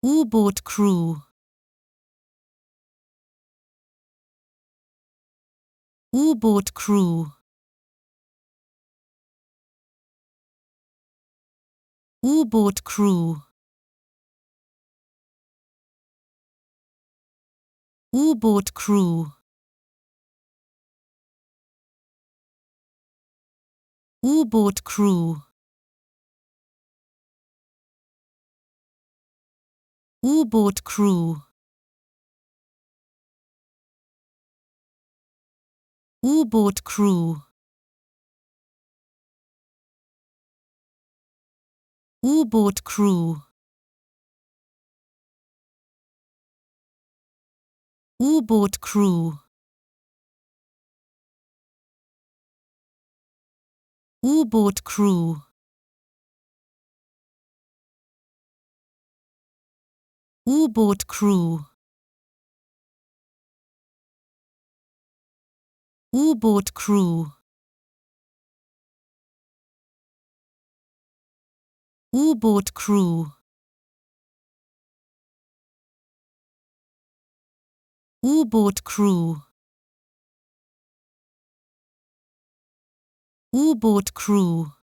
U-boat crew. U-boat crew. U-boat crew. U-boat crew. U-boat crew. U-boat crew. U-boat crew. U-boat crew. U-boat crew. U-boat crew. U-boat crew. U-boat crew. U-boat crew. U-boat crew. U-boat crew.